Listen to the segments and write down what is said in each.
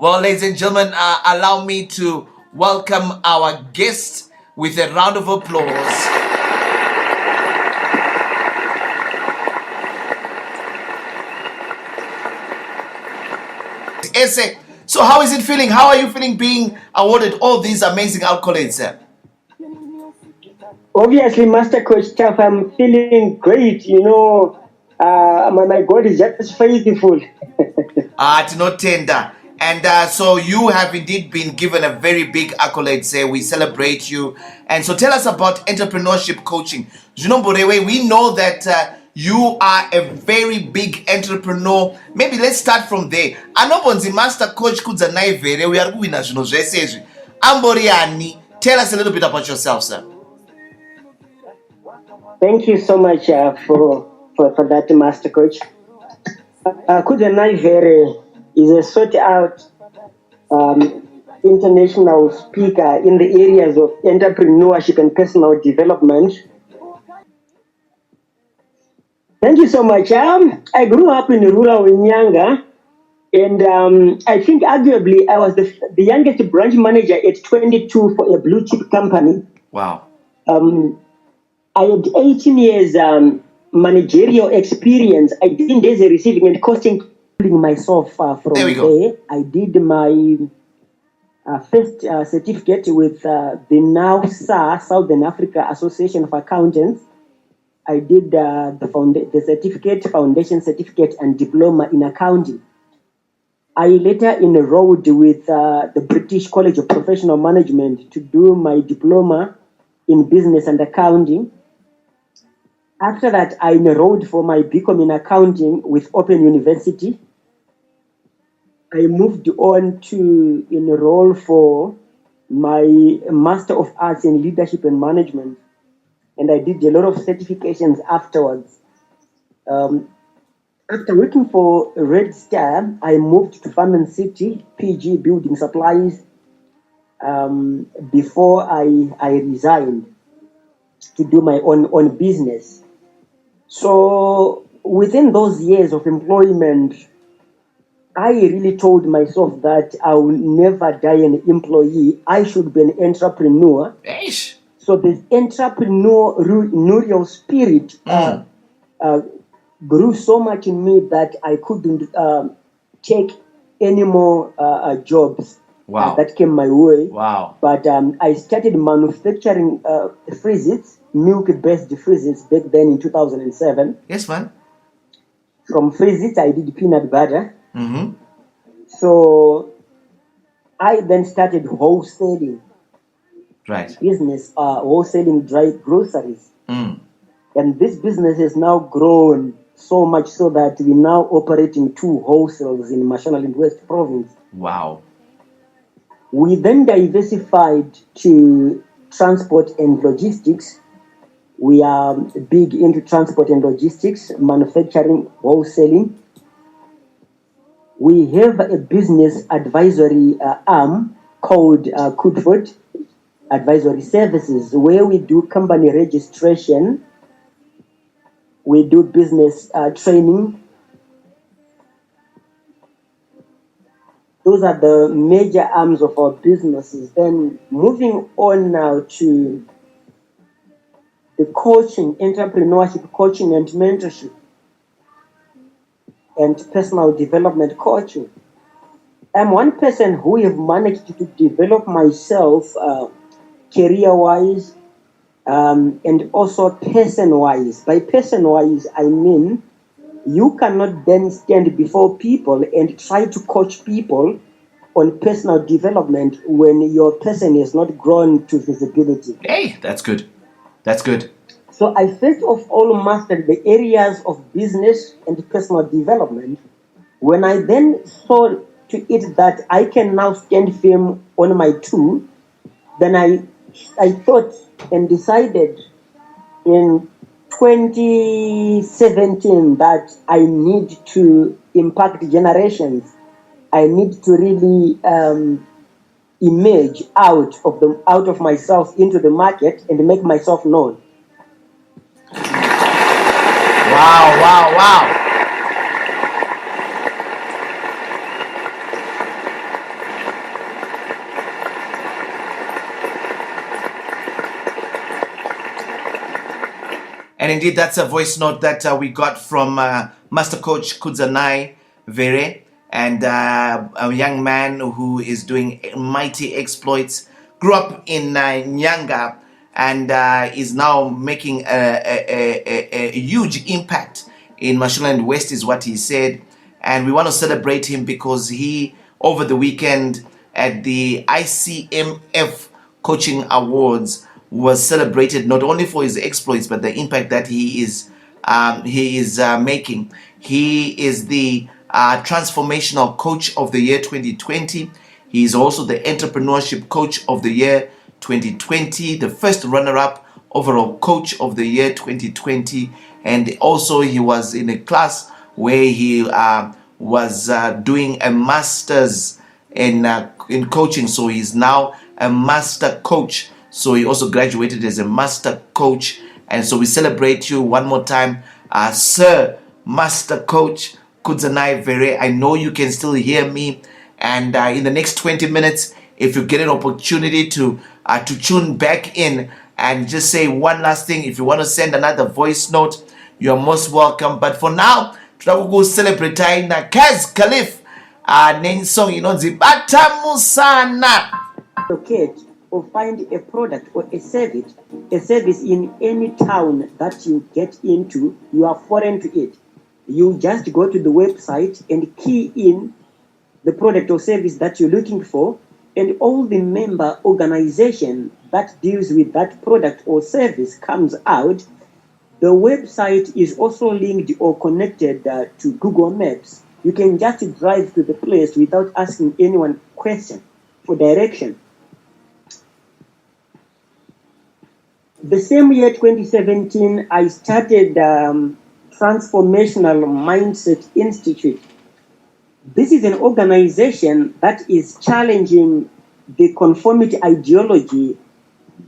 Well, ladies and gentlemen, allow me to welcome our guest with a round of applause. Ese, so how is it feeling? How are you feeling being awarded all these amazing accolades? Obviously, Master Coach Taff, I'm feeling great. My God is just faithful. It's not tender. And so you have indeed been given a very big accolade. Say we celebrate you. And so tell us about entrepreneurship coaching. Borewe, we know that you are a very big entrepreneur. Maybe let's start from there. Anobonzi Master Coach Kudzanai Vere, we are going to Amboriani. Tell us a little bit about yourself, sir. Thank you so much for that, Master Coach. Kudzanai Vere is a sought out international speaker in the areas of entrepreneurship and personal development. Thank you so much. I grew up in rural Nyanga, and I think arguably I was the youngest branch manager at 22 for a blue chip company. Wow. I had 18 years managerial experience. I did as a receiving and costing myself from there. I did my first certificate with the now SAR, Southern Africa Association of Accountants. I did the certificate, foundation certificate, and diploma in accounting. I later enrolled with the British College of Professional Management to do my diploma in business and accounting. After that, I enrolled for my BCom in accounting with Open University. I moved on to enroll for my Master of Arts in Leadership and Management, and I did a lot of certifications afterwards. After working for Red Star, I moved to Farm City, PG Building Supplies, before I resigned to do my own business. So within those years of employment, I really told myself that I will never die an employee. I should be an entrepreneur. Eish. So the entrepreneurial spirit grew so much in me that I couldn't take any more jobs that came my way. Wow. But I started manufacturing freezes, milk-based freezes back then in 2007. Yes, man. From freezes, I did peanut butter. Mm-hmm. So I then started wholesaling. Right. Business, wholesaling dry groceries. Mm. And this business has now grown so much so that we now operate in 2 wholesales in Mashonaland West Province. Wow. We then diversified to transport and logistics. We are big into transport and logistics, manufacturing, wholesaling. We have a business advisory arm called Kudford Advisory Services, where we do company registration, we do business training. Those are the major arms of our businesses. Then moving on now to the coaching, entrepreneurship coaching and mentorship and personal development coaching. I'm one person who have managed to develop myself career-wise and also person-wise. By person-wise, I mean you cannot then stand before people and try to coach people on personal development when your person is not grown to visibility. Hey, that's good. That's good. So I first of all mastered the areas of business and personal development. When I then saw to it that I can now stand firm on my 2, then I thought and decided in 2017 that I need to impact generations. I need to really emerge out of myself into the market and make myself known. Wow. And indeed, that's a voice note that we got from Master Coach Kudzanai Vere, and a young man who is doing mighty exploits. Grew up in Nyanga and is now making a huge impact in Mashonaland West, is what he said. And we want to celebrate him because he, over the weekend at the ICMF Coaching Awards, was celebrated not only for his exploits but the impact that he is making. He is the Transformational Coach of the Year 2020. He is also the Entrepreneurship Coach of the Year 2020, the first runner-up overall Coach of the Year 2020, and also he was in a class where he was doing a master's in coaching. So he's now a master coach. So he also graduated as a master coach. And so we celebrate you one more time, Sir Master Coach Kudzanai Vere. I know you can still hear me. And in the next 20 minutes, if you get an opportunity to tune back in and just say one last thing, if you want to send another voice note, you are most welcome. But for now, tutakuku celebrate na Kaz Khalif name song inonzi Batamusana. Locate or find a product or a service in any town that you get into, you are foreign to it. You just go to the website and key in the product or service that you're looking for, and all the member organization that deals with that product or service comes out. The website is also linked or connected to Google Maps. You can just drive to the place without asking anyone question for direction. The same year, 2017, I started Transformational Mindset Institute. This is an organization that is challenging the conformity ideology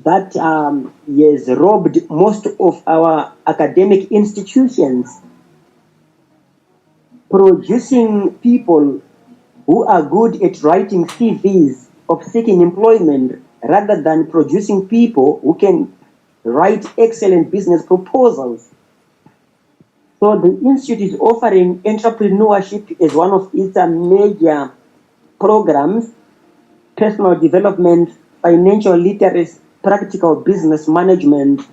that has robbed most of our academic institutions, producing people who are good at writing CVs of seeking employment rather than producing people who can write excellent business proposals. So the Institute is offering entrepreneurship as one of its major programs, personal development, financial literacy, practical business management,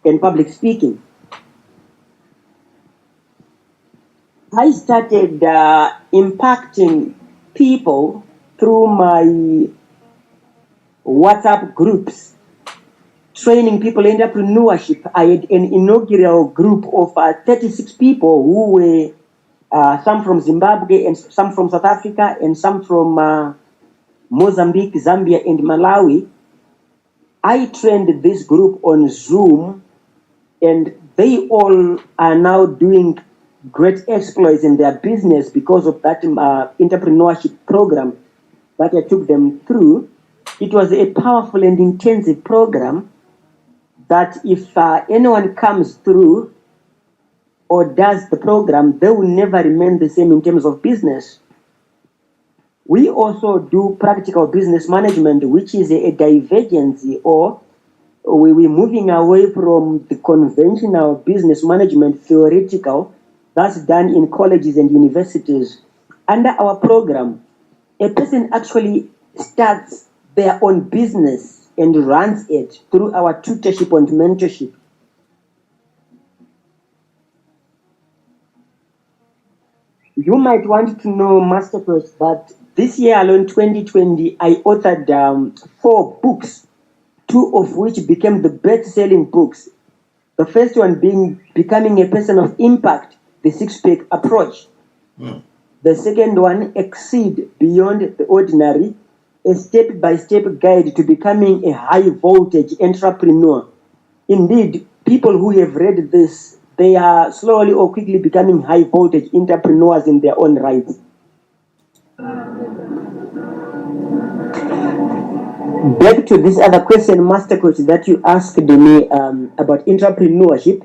and public speaking. I started impacting people through my WhatsApp groups, training people in entrepreneurship. I had an inaugural group of 36 people who were some from Zimbabwe and some from South Africa and some from Mozambique, Zambia, and Malawi. I trained this group on Zoom, and they all are now doing great exploits in their business because of that entrepreneurship program that I took them through. It was a powerful and intensive program that if anyone comes through or does the program, they will never remain the same in terms of business. We also do practical business management, which is a divergence, or we're moving away from the conventional business management theoretical that's done in colleges and universities. Under our program, a person actually starts their own business and runs it through our tutorship and mentorship. You might want to know, Master Coach, that this year alone, 2020, I authored 4 books, 2 of which became the best-selling books. The first one being Becoming a Person of Impact, the 6-pack approach. The second one, Exceed Beyond the Ordinary, a step-by-step guide to becoming a high-voltage entrepreneur. Indeed, people who have read this, they are slowly or quickly becoming high-voltage entrepreneurs in their own right. Back to this other question, Master Coach, that you asked me about entrepreneurship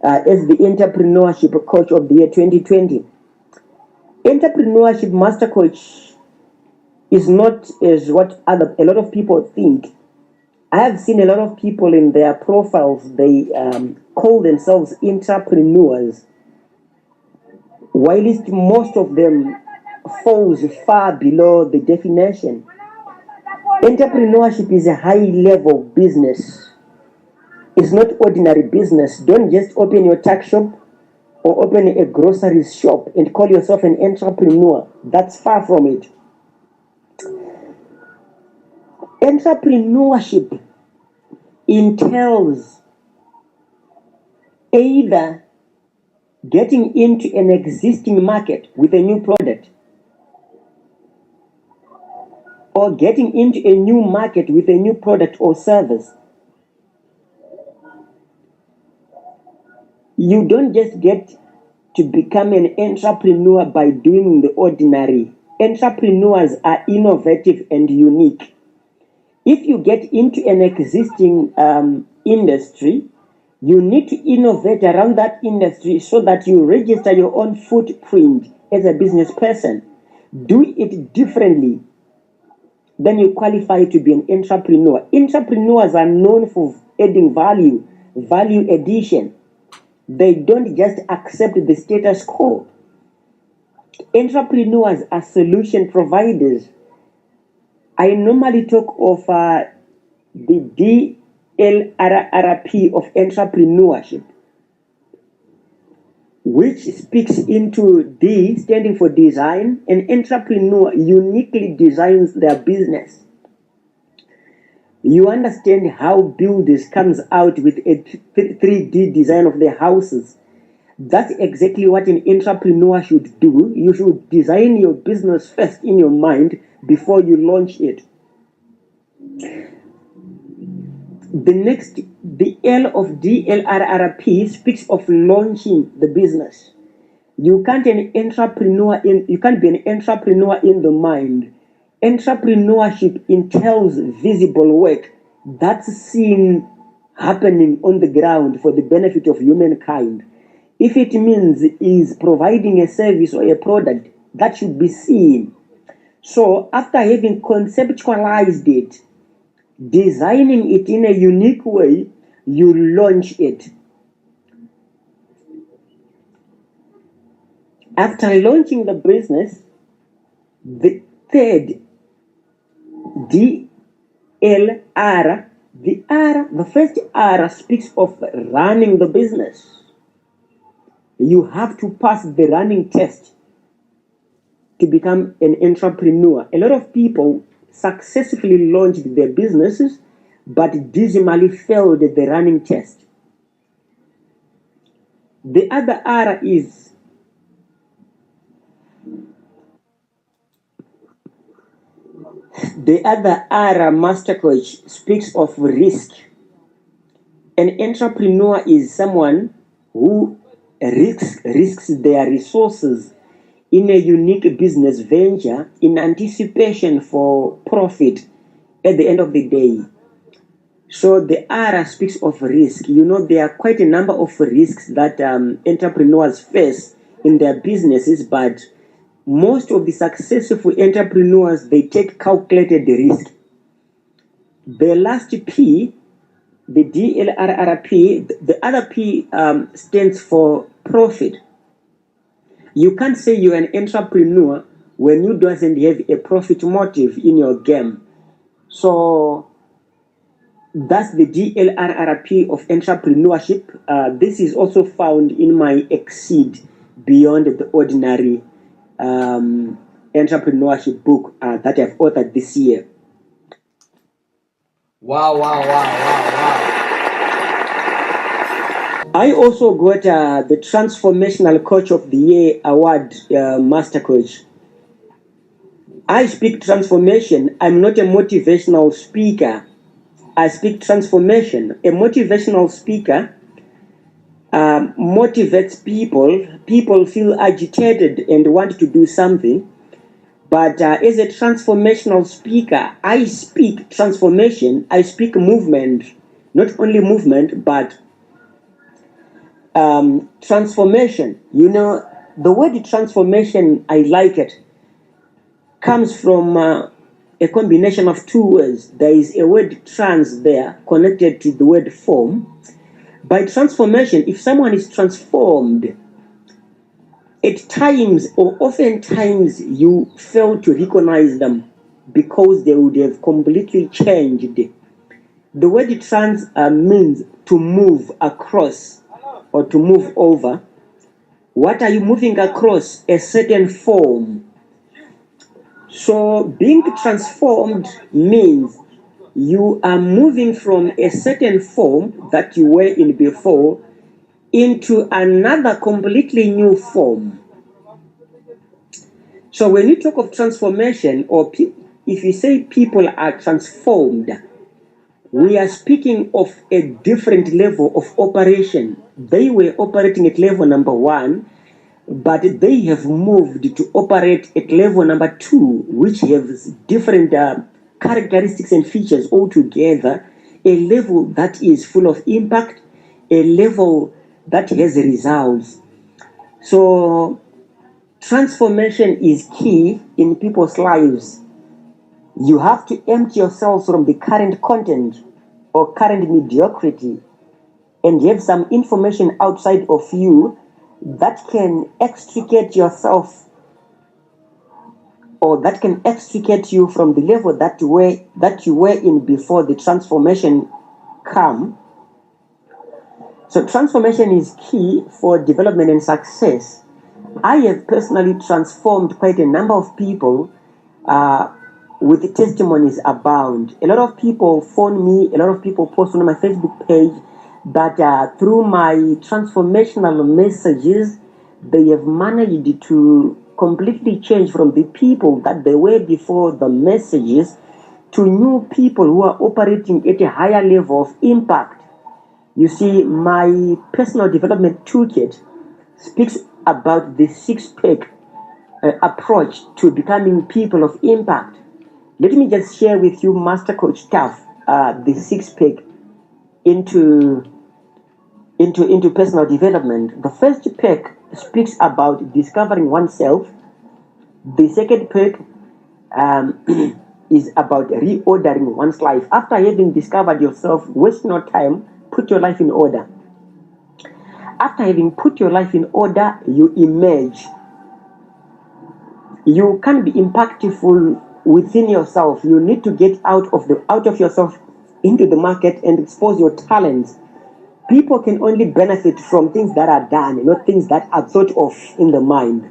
as the Entrepreneurship Coach of the Year 2020. Entrepreneurship, Master Coach, is not as what a lot of people think. I have seen a lot of people in their profiles, they call themselves entrepreneurs, whilst most of them falls far below the definition. Entrepreneurship is a high level business. It's not ordinary business. Don't just open your tuck shop or open a grocery shop and call yourself an entrepreneur. That's far from it. Entrepreneurship entails either getting into an existing market with a new product or getting into a new market with a new product or service. You don't just get to become an entrepreneur by doing the ordinary. Entrepreneurs are innovative and unique. If you get into an existing industry, you need to innovate around that industry so that you register your own footprint as a business person. Do it differently, then you qualify to be an entrepreneur. Entrepreneurs are known for adding value addition. They don't just accept the status quo. Entrepreneurs are solution providers. I normally talk of the DLRRP of entrepreneurship, which speaks into D standing for design. An entrepreneur uniquely designs their business. You understand how builders comes out with a 3D design of their houses. That's exactly what an entrepreneur should do. You should design your business first in your mind before you launch it. The L of DLRRP speaks of launching the business. You can't be an entrepreneur in the mind. Entrepreneurship entails visible work that's seen happening on the ground for the benefit of humankind. If it means is providing a service or a product, that should be seen. So after having conceptualized it, designing it in a unique way, you launch it. After launching the business, the third DLR, the first R speaks of running the business. You have to pass the running test to become an entrepreneur. A lot of people successfully launched their businesses, but dismally failed the running test. The other R is the other R, master coach, speaks of risk. An entrepreneur is someone who risks their resources in a unique business venture in anticipation for profit at the end of the day. So the R speaks of risk. You know, there are quite a number of risks that entrepreneurs face in their businesses, but most of the successful entrepreneurs, they take calculated risk. The last P, the DLRRP, the other P stands for profit. You can't say you're an entrepreneur when you doesn't have a profit motive in your game. So that's the DLRRP of entrepreneurship. This is also found in my Exceed Beyond the Ordinary entrepreneurship book that I've authored this year. Wow. I also got the Transformational Coach of the Year award, Master Coach. I speak transformation. I'm not a motivational speaker. I speak transformation. A motivational speaker motivates people. People feel agitated and want to do something. But as a transformational speaker, I speak transformation. I speak movement. Not only movement, but transformation. You know, the word transformation, I like it, comes from a combination of two words. There is a word trans there connected to the word form. By transformation, if someone is transformed, at times or oftentimes you fail to recognize them because they would have completely changed. The word trans means to move across or to move over. What are you moving across? A certain form. So being transformed means you are moving from a certain form that you were in before into another completely new form. So when you talk of transformation, or if you say people are transformed, we are speaking of a different level of operation. They were operating at level number 1, but they have moved to operate at level number 2, which has different characteristics and features altogether. A level that is full of impact, a level that has results. So transformation is key in people's lives. You have to empty yourselves from the current content or current mediocrity and have some information outside of you that can extricate yourself, or that can extricate you from the level that you were in before the transformation come. So transformation is key for development and success. I have personally transformed quite a number of people with testimonies abound. A lot of people phone me, a lot of people post on my Facebook page that through my transformational messages, they have managed to completely change from the people that they were before the messages to new people who are operating at a higher level of impact. You see, my personal development toolkit speaks about the 6-pack approach to becoming people of impact. Let me just share with you, Master Coach Taf, the 6-pack into personal development. The first pack speaks about discovering oneself. The second pack is about reordering one's life. After having discovered yourself, waste no time, put your life in order. After having put your life in order, you emerge. You can be impactful within yourself. You need to get out of yourself into the market and expose your talents. People can only benefit from things that are done, not things that are thought of in the mind.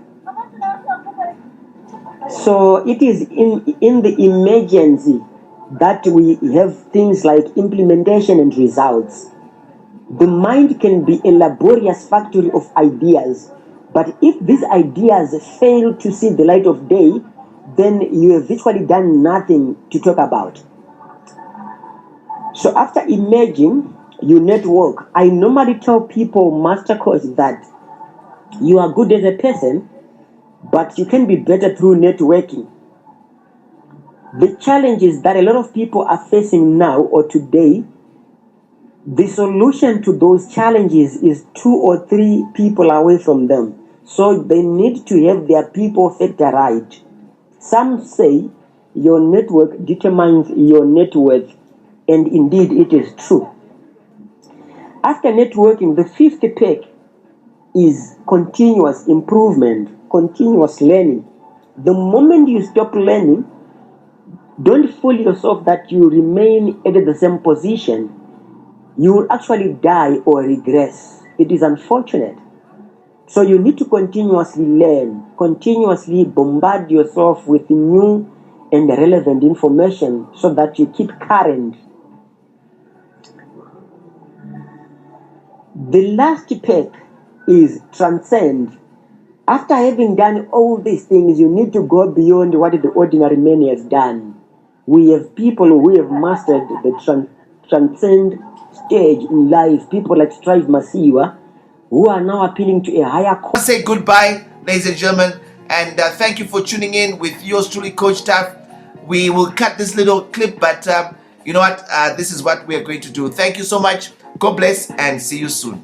So it is in the emergency that we have things like implementation and results. The mind can be a laborious factory of ideas, but if these ideas fail to see the light of day, then you have virtually done nothing to talk about. So after emerging, you network. I normally tell people, Master Coach, that you are good as a person, but you can be better through networking. The challenges that a lot of people are facing now or today, the solution to those challenges is 2 or 3 people away from them. So they need to have their people factor right. Some say your network determines your net worth, and indeed it is true. After networking, the 5th pack is continuous improvement, continuous learning. The moment you stop learning, don't fool yourself that you remain at the same position. You will actually die or regress. It is unfortunate. So you need to continuously learn, continuously bombard yourself with new and relevant information so that you keep current. The last pack is transcend. After having done all these things, you need to go beyond what the ordinary man has done. We have people who have mastered the transcend stage in life, people like Strive Masiwa, who are now appealing to a higher I'll say goodbye, ladies and gentlemen, and thank you for tuning in with yours truly, Coach Taf. We will cut this little clip, but you know what? This is what we are going to do. Thank you so much. God bless, and see you soon.